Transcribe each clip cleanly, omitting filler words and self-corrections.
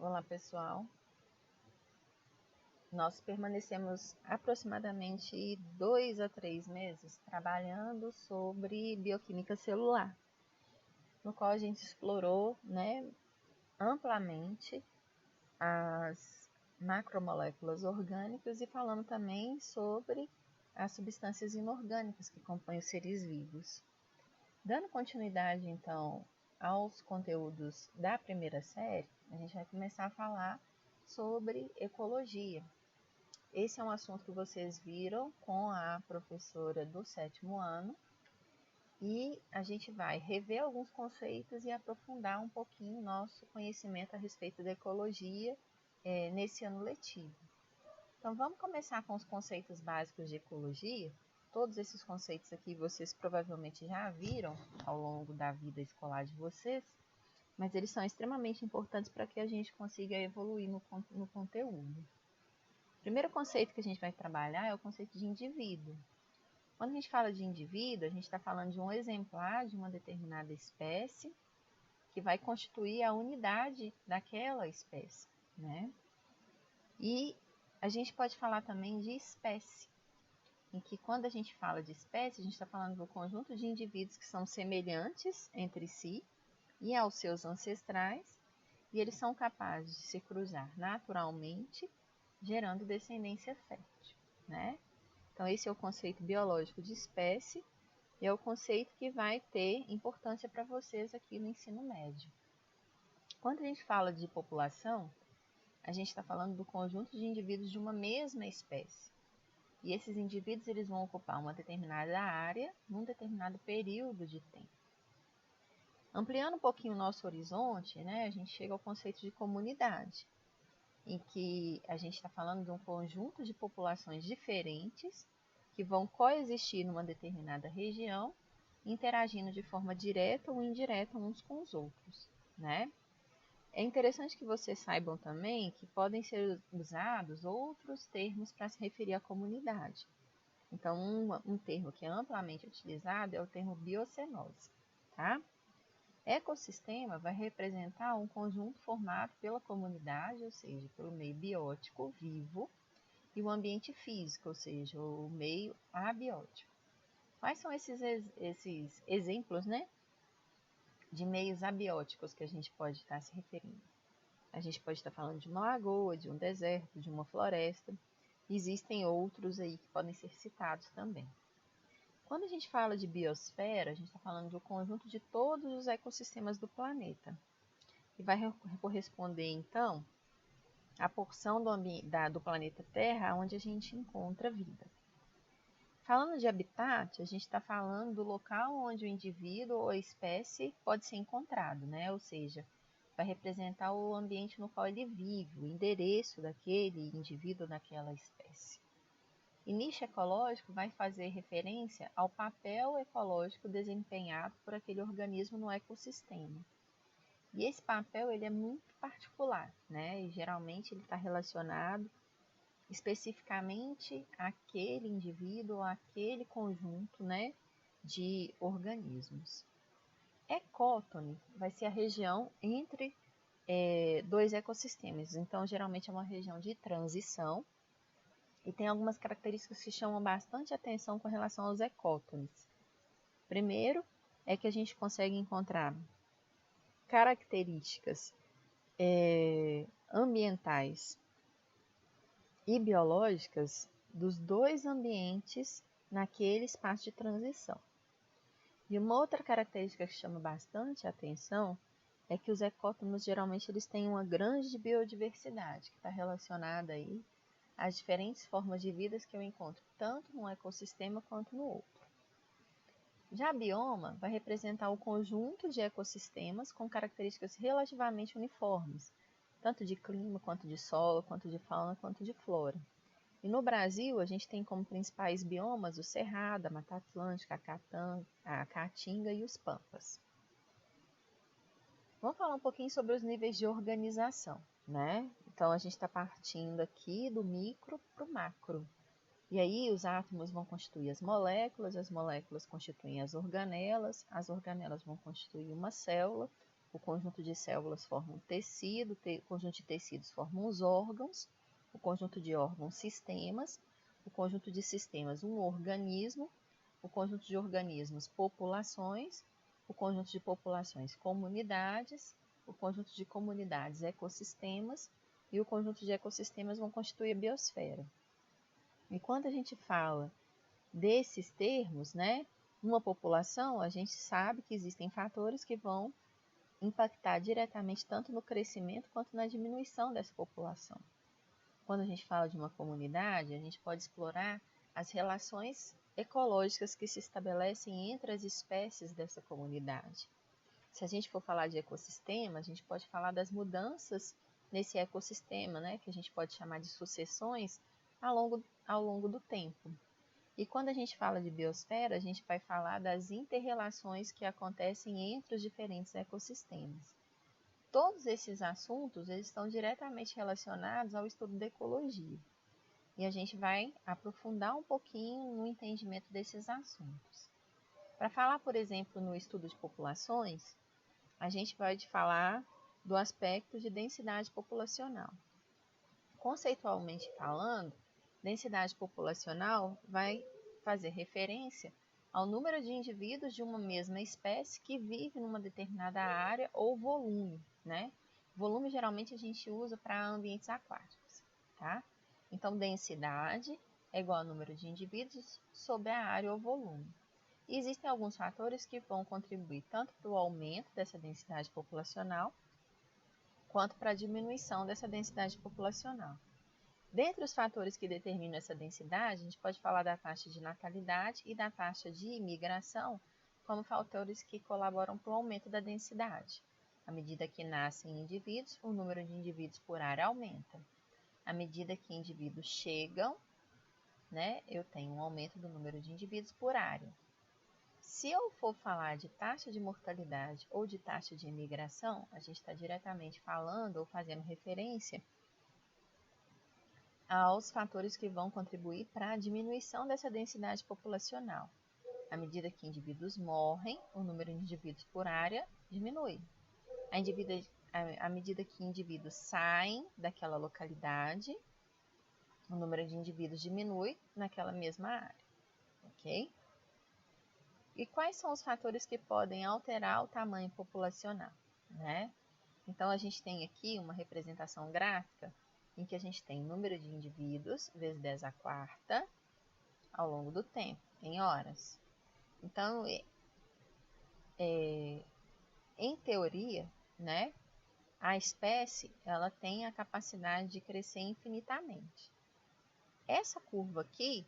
Olá, pessoal. Nós permanecemos aproximadamente 2 a 3 meses trabalhando sobre bioquímica celular, no qual a gente explorou, amplamente as macromoléculas orgânicas e falando também sobre as substâncias inorgânicas que compõem os seres vivos. Dando continuidade, então, aos conteúdos da primeira série, a gente vai começar a falar sobre ecologia. Esse é um assunto que vocês viram com a professora do 7º ano e a gente vai rever alguns conceitos e aprofundar um pouquinho o nosso conhecimento a respeito da ecologia nesse ano letivo. Então, vamos começar com os conceitos básicos de ecologia. Todos esses conceitos aqui vocês provavelmente já viram ao longo da vida escolar de vocês, mas eles são extremamente importantes para que a gente consiga evoluir no conteúdo. O primeiro conceito que a gente vai trabalhar é o conceito de indivíduo. Quando a gente fala de indivíduo, a gente está falando de um exemplar de uma determinada espécie que vai constituir a unidade daquela espécie, E a gente pode falar também de espécie, em que quando a gente fala de espécie, a gente está falando do conjunto de indivíduos que são semelhantes entre si e aos seus ancestrais, e eles são capazes de se cruzar naturalmente, gerando descendência fértil, Então, esse é o conceito biológico de espécie e é o conceito que vai ter importância para vocês aqui no ensino médio. Quando a gente fala de população, a gente está falando do conjunto de indivíduos de uma mesma espécie. E esses indivíduos eles vão ocupar uma determinada área num determinado período de tempo. Ampliando um pouquinho o nosso horizonte, a gente chega ao conceito de comunidade, em que a gente está falando de um conjunto de populações diferentes que vão coexistir numa determinada região, interagindo de forma direta ou indireta uns com os outros, É interessante que vocês saibam também que podem ser usados outros termos para se referir à comunidade. Então, um termo que é amplamente utilizado é o termo biocenose, Ecossistema vai representar um conjunto formado pela comunidade, ou seja, pelo meio biótico vivo, e o ambiente físico, ou seja, o meio abiótico. Quais são esses exemplos, de meios abióticos que a gente pode estar se referindo? A gente pode estar falando de uma lagoa, de um deserto, de uma floresta. Existem outros aí que podem ser citados também. Quando a gente fala de biosfera, a gente está falando de um conjunto de todos os ecossistemas do planeta. E vai corresponder, então, à porção do planeta Terra onde a gente encontra vida. Falando de habitat, a gente está falando do local onde o indivíduo ou a espécie pode ser encontrado, Ou seja, vai representar o ambiente no qual ele vive, o endereço daquele indivíduo naquela espécie. E nicho ecológico vai fazer referência ao papel ecológico desempenhado por aquele organismo no ecossistema. E esse papel ele é muito particular, E geralmente ele está relacionado especificamente àquele indivíduo, àquele conjunto, de organismos. Ecótone vai ser a região entre dois ecossistemas. Então, geralmente é uma região de transição e tem algumas características que chamam bastante atenção com relação aos ecótones. Primeiro, é que a gente consegue encontrar características ambientais e biológicas dos dois ambientes naquele espaço de transição. E uma outra característica que chama bastante atenção é que os ecótonos geralmente eles têm uma grande biodiversidade, que está relacionada aí às diferentes formas de vida que eu encontro, tanto num ecossistema quanto no outro. Já bioma vai representar o conjunto de ecossistemas com características relativamente uniformes, tanto de clima, quanto de solo, quanto de fauna, quanto de flora. E no Brasil, a gente tem como principais biomas o Cerrado, a Mata Atlântica, a Caatinga e os Pampas. Vamos falar um pouquinho sobre os níveis de organização, Então, a gente está partindo aqui do micro para o macro. E aí, os átomos vão constituir as moléculas constituem as organelas vão constituir uma célula, O conjunto de células forma um tecido, o conjunto de tecidos forma os órgãos, o conjunto de órgãos sistemas, o conjunto de sistemas um organismo, o conjunto de organismos populações, o conjunto de populações comunidades, o conjunto de comunidades ecossistemas e o conjunto de ecossistemas vão constituir a biosfera. E quando a gente fala desses termos, né, uma população, a gente sabe que existem fatores que vão impactar diretamente tanto no crescimento quanto na diminuição dessa população. Quando a gente fala de uma comunidade, a gente pode explorar as relações ecológicas que se estabelecem entre as espécies dessa comunidade. Se a gente for falar de ecossistema, a gente pode falar das mudanças nesse ecossistema, né, que a gente pode chamar de sucessões ao longo do tempo. E quando a gente fala de biosfera, a gente vai falar das inter-relações que acontecem entre os diferentes ecossistemas. Todos esses assuntos eles estão diretamente relacionados ao estudo da ecologia. E a gente vai aprofundar um pouquinho no entendimento desses assuntos. Para falar, por exemplo, no estudo de populações, a gente pode falar do aspecto de densidade populacional. Conceitualmente falando, densidade populacional vai fazer referência ao número de indivíduos de uma mesma espécie que vive numa determinada área ou volume, né? Volume geralmente a gente usa para ambientes aquáticos, tá? Então, densidade é igual ao número de indivíduos sobre a área ou volume. E existem alguns fatores que vão contribuir tanto para o aumento dessa densidade populacional, quanto para a diminuição dessa densidade populacional. Dentre os fatores que determinam essa densidade, a gente pode falar da taxa de natalidade e da taxa de imigração como fatores que colaboram para o aumento da densidade. À medida que nascem indivíduos, o número de indivíduos por área aumenta. À medida que indivíduos chegam, né, eu tenho um aumento do número de indivíduos por área. Se eu for falar de taxa de mortalidade ou de taxa de imigração, a gente está diretamente falando ou fazendo referência aos fatores que vão contribuir para a diminuição dessa densidade populacional. À medida que indivíduos morrem, o número de indivíduos por área diminui. À medida que indivíduos saem daquela localidade, o número de indivíduos diminui naquela mesma área. Ok? E quais são os fatores que podem alterar o tamanho populacional, né? Então, a gente tem aqui uma representação gráfica em que a gente tem o número de indivíduos vezes 10 à quarta ao longo do tempo, em horas. Então, em teoria, né, a espécie ela tem a capacidade de crescer infinitamente. Essa curva aqui,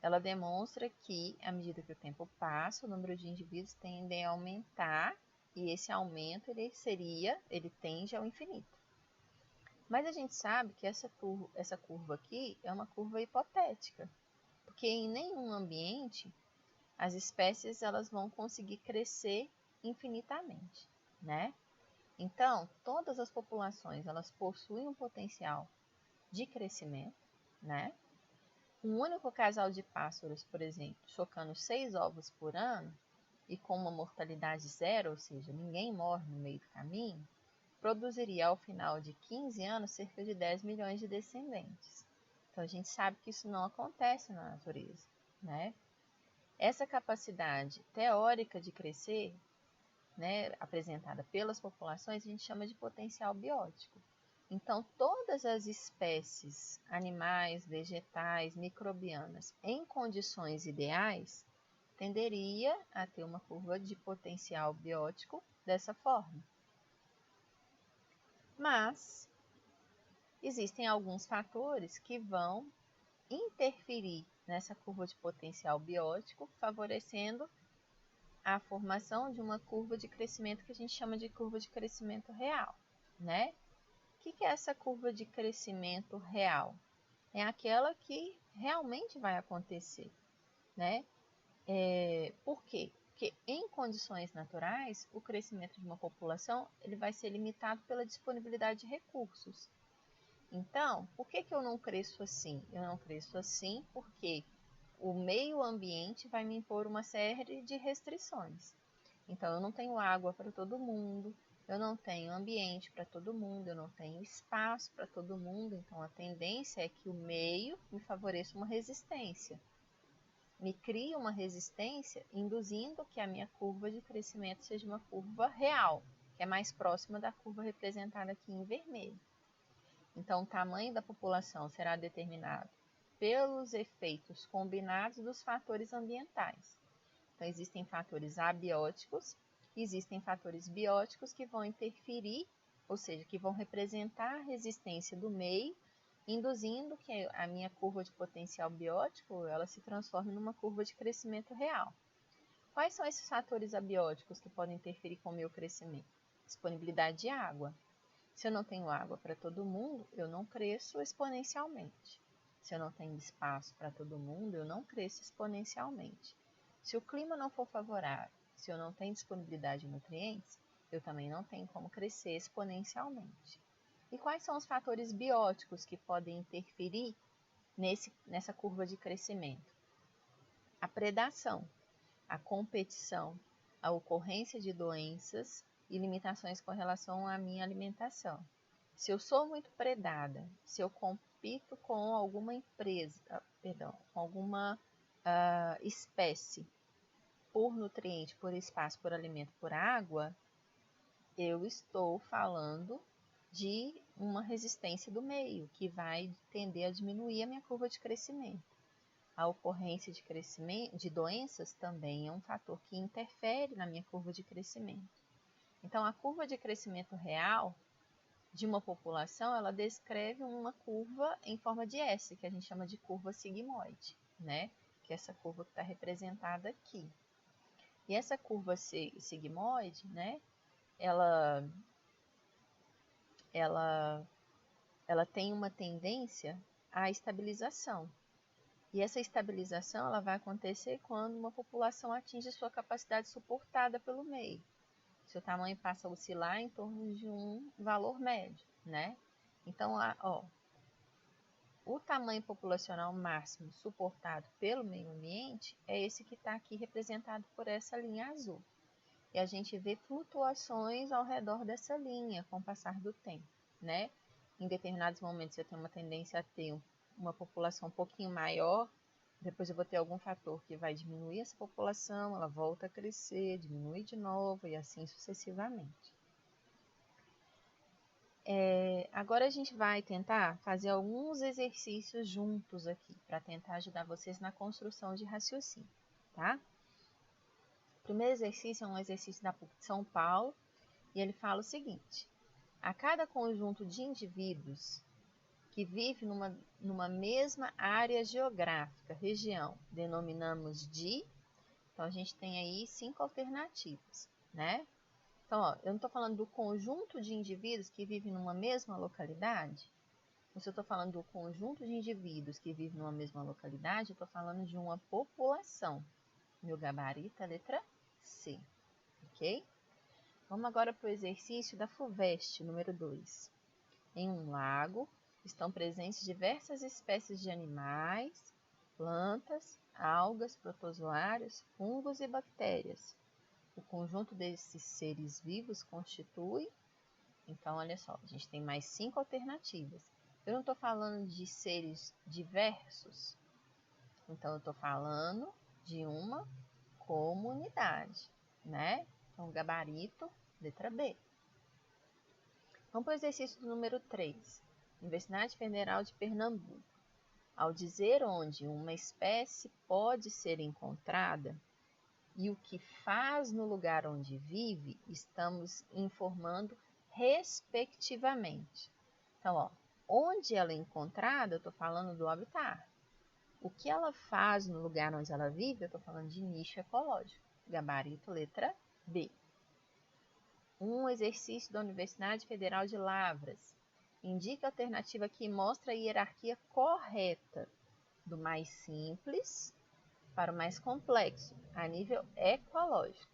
ela demonstra que, à medida que o tempo passa, o número de indivíduos tende a aumentar e esse aumento ele tende ao infinito. Mas a gente sabe que essa curva aqui é uma curva hipotética, porque em nenhum ambiente as espécies elas vão conseguir crescer infinitamente, né? Então, todas as populações elas possuem um potencial de crescimento, né? Um único casal de pássaros, por exemplo, chocando 6 ovos por ano e com uma mortalidade zero, ou seja, ninguém morre no meio do caminho, produziria ao final de 15 anos cerca de 10 milhões de descendentes. Então a gente sabe que isso não acontece na natureza, né? Essa capacidade teórica de crescer, né, apresentada pelas populações, a gente chama de potencial biótico. Então todas as espécies, animais, vegetais, microbianas, em condições ideais, tenderia a ter uma curva de potencial biótico dessa forma. Mas existem alguns fatores que vão interferir nessa curva de potencial biótico, favorecendo a formação de uma curva de crescimento que a gente chama de curva de crescimento real, né? O que é essa curva de crescimento real? É aquela que realmente vai acontecer, né? Por quê? Porque em condições naturais, o crescimento de uma população ele vai ser limitado pela disponibilidade de recursos. Então, por que eu não cresço assim? Eu não cresço assim porque o meio ambiente vai me impor uma série de restrições. Então, eu não tenho água para todo mundo, eu não tenho ambiente para todo mundo, eu não tenho espaço para todo mundo, então a tendência é que o meio me favoreça uma resistência. Me cria uma resistência, induzindo que a minha curva de crescimento seja uma curva real, que é mais próxima da curva representada aqui em vermelho. Então, o tamanho da população será determinado pelos efeitos combinados dos fatores ambientais. Então, existem fatores abióticos, existem fatores bióticos que vão interferir, ou seja, que vão representar a resistência do meio, induzindo que a minha curva de potencial biótico ela se transforme numa curva de crescimento real. Quais são esses fatores abióticos que podem interferir com o meu crescimento? Disponibilidade de água. Se eu não tenho água para todo mundo, eu não cresço exponencialmente. Se eu não tenho espaço para todo mundo, eu não cresço exponencialmente. Se o clima não for favorável, se eu não tenho disponibilidade de nutrientes, eu também não tenho como crescer exponencialmente. E quais são os fatores bióticos que podem interferir nessa curva de crescimento? A predação, a competição, a ocorrência de doenças e limitações com relação à minha alimentação. Se eu sou muito predada, se eu compito com alguma com alguma espécie por nutriente, por espaço, por alimento, por água, eu estou falando de uma resistência do meio, que vai tender a diminuir a minha curva de crescimento. A ocorrência de doenças também é um fator que interfere na minha curva de crescimento. Então, a curva de crescimento real de uma população, ela descreve uma curva em forma de S, que a gente chama de curva sigmoide, né? Que é essa curva que está representada aqui. E essa curva sigmoide, né? Ela tem uma tendência à estabilização. E essa estabilização ela vai acontecer quando uma população atinge sua capacidade suportada pelo meio. Seu tamanho passa a oscilar em torno de um valor médio, né? Então, o tamanho populacional máximo suportado pelo meio ambiente é esse que está aqui representado por essa linha azul. E a gente vê flutuações ao redor dessa linha com o passar do tempo, né? Em determinados momentos eu tenho uma tendência a ter uma população um pouquinho maior, depois eu vou ter algum fator que vai diminuir essa população, ela volta a crescer, diminui de novo e assim sucessivamente. Agora a gente vai tentar fazer alguns exercícios juntos aqui, para tentar ajudar vocês na construção de raciocínio, tá? O primeiro exercício é um exercício da PUC de São Paulo, e ele fala o seguinte: a cada conjunto de indivíduos que vive numa mesma área geográfica, região, denominamos de... Então, a gente tem aí 5 alternativas, né? Então, eu não estou falando do conjunto de indivíduos que vivem numa mesma localidade. Se eu estou falando do conjunto de indivíduos que vivem numa mesma localidade, eu estou falando de uma população. Meu gabarito é a letra C, ok? Vamos agora para o exercício da FUVEST, número 2. Em um lago, estão presentes diversas espécies de animais, plantas, algas, protozoários, fungos e bactérias. O conjunto desses seres vivos constitui... Então, olha só, a gente tem mais 5 alternativas. Eu não estou falando de seres diversos. Então, eu estou falando de uma comunidade, né? Então, gabarito, letra B. Vamos para o exercício do número 3. Universidade Federal de Pernambuco. Ao dizer onde uma espécie pode ser encontrada e o que faz no lugar onde vive, estamos informando respectivamente. Então, onde ela é encontrada, eu estou falando do habitat. O que ela faz no lugar onde ela vive, eu estou falando de nicho ecológico. Gabarito, letra B. Um exercício da Universidade Federal de Lavras. Indica a alternativa que mostra a hierarquia correta do mais simples para o mais complexo, a nível ecológico.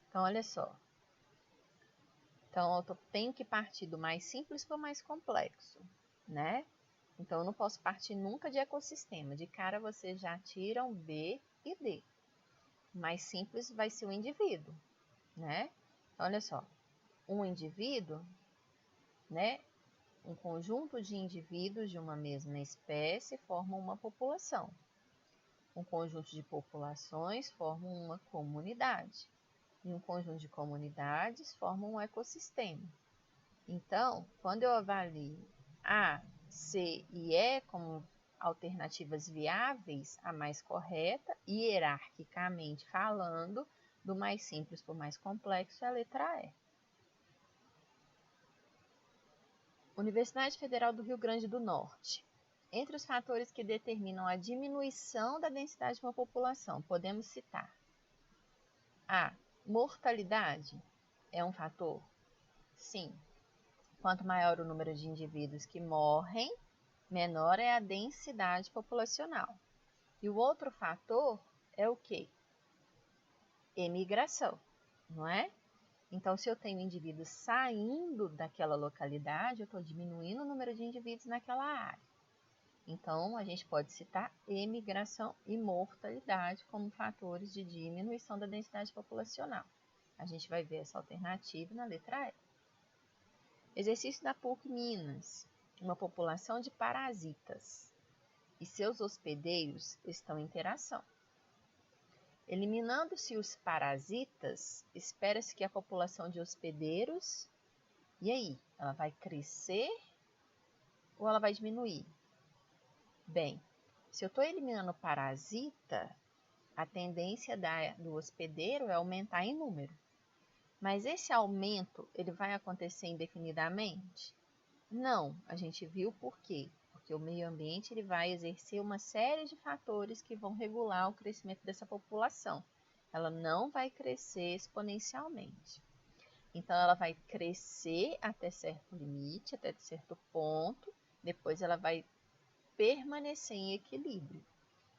Então, olha só. Então, eu tenho que partir do mais simples para o mais complexo, né? Então, eu não posso partir nunca de ecossistema. De cara, vocês já tiram B e D. O mais simples vai ser o indivíduo, né? Então, olha só. um indivíduo, né? Um conjunto de indivíduos de uma mesma espécie formam uma população. Um conjunto de populações formam uma comunidade. E um conjunto de comunidades formam um ecossistema. Então, quando eu avalio A, C e E como alternativas viáveis, a mais correta, hierarquicamente falando, do mais simples para o mais complexo, é a letra E. Universidade Federal do Rio Grande do Norte. Entre os fatores que determinam a diminuição da densidade de uma população, podemos citar A. Mortalidade é um fator? Sim. Quanto maior o número de indivíduos que morrem, menor é a densidade populacional. E o outro fator é o quê? Emigração, não é? Então, se eu tenho indivíduos saindo daquela localidade, eu estou diminuindo o número de indivíduos naquela área. Então, a gente pode citar emigração e mortalidade como fatores de diminuição da densidade populacional. A gente vai ver essa alternativa na letra E. Exercício da PUC Minas. Uma população de parasitas e seus hospedeiros estão em interação. Eliminando-se os parasitas, espera-se que a população de hospedeiros, e aí, ela vai crescer ou ela vai diminuir? Bem, se eu estou eliminando o parasita, a tendência do hospedeiro é aumentar em número. Mas esse aumento, ele vai acontecer indefinidamente? Não, a gente viu por quê. Porque o meio ambiente ele vai exercer uma série de fatores que vão regular o crescimento dessa população. Ela não vai crescer exponencialmente. Então, ela vai crescer até certo limite, até certo ponto, depois ela vai permanecer em equilíbrio.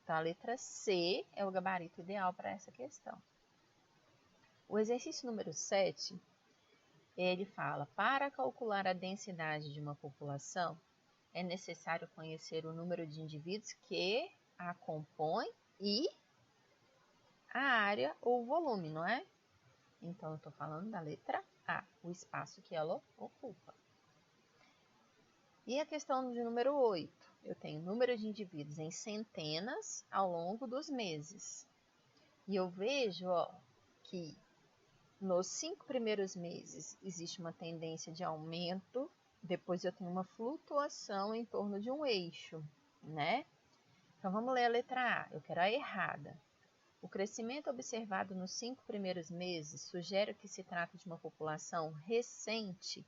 Então, a letra C é o gabarito ideal para essa questão. O exercício número 7, ele fala, para calcular a densidade de uma população, é necessário conhecer o número de indivíduos que a compõem e a área ou volume, não é? Então, eu estou falando da letra A, o espaço que ela ocupa. E a questão de número 8, eu tenho número de indivíduos em centenas ao longo dos meses. E eu vejo que nos 5 primeiros meses existe uma tendência de aumento, depois eu tenho uma flutuação em torno de um eixo, né? Então, vamos ler a letra A. Eu quero a errada. O crescimento observado nos 5 primeiros meses sugere que se trata de uma população recente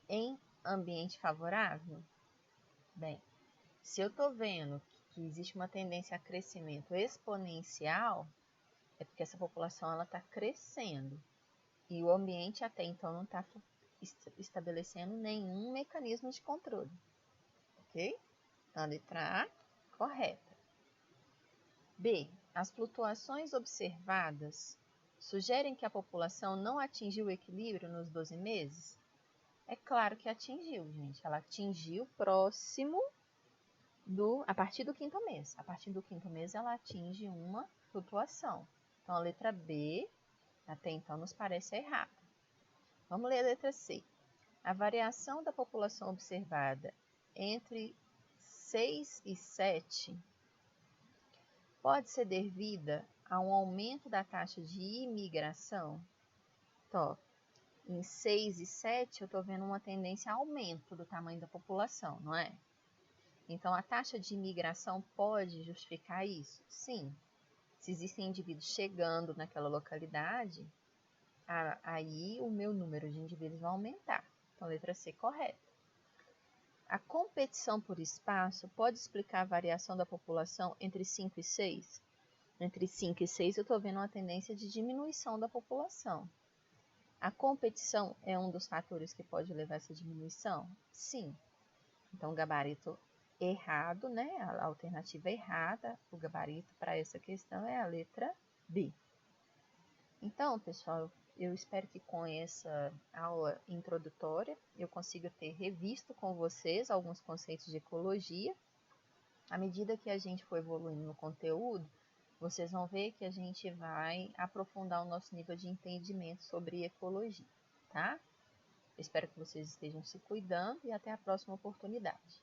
em ambiente favorável? Bem, se eu estou vendo que existe uma tendência a crescimento exponencial, é porque essa população está crescendo. E o ambiente até então não está estabelecendo nenhum mecanismo de controle. Ok? Então, a letra A, correta. B. As flutuações observadas sugerem que a população não atingiu o equilíbrio nos 12 meses? É claro que atingiu, gente. Ela atingiu próximo a partir do 5º mês. A partir do 5º mês, ela atinge uma flutuação. Então, a letra B, até então, nos parece errada. Vamos ler a letra C. A variação da população observada entre 6 e 7 pode ser devida a um aumento da taxa de imigração? Então, em 6 e 7 eu estou vendo uma tendência a aumento do tamanho da população, não é? Então, a taxa de imigração pode justificar isso? Sim. Se existem indivíduos chegando naquela localidade, aí o meu número de indivíduos vai aumentar. Então, letra C, correta. A competição por espaço pode explicar a variação da população entre 5 e 6? Entre 5 e 6 eu estou vendo uma tendência de diminuição da população. A competição é um dos fatores que pode levar a essa diminuição? Sim. Então, o gabarito errado, né? A alternativa errada, o gabarito para essa questão é a letra B. Então, pessoal, eu espero que com essa aula introdutória eu consiga ter revisto com vocês alguns conceitos de ecologia. À medida que a gente for evoluindo no conteúdo, vocês vão ver que a gente vai aprofundar o nosso nível de entendimento sobre ecologia, tá? Espero que vocês estejam se cuidando e até a próxima oportunidade.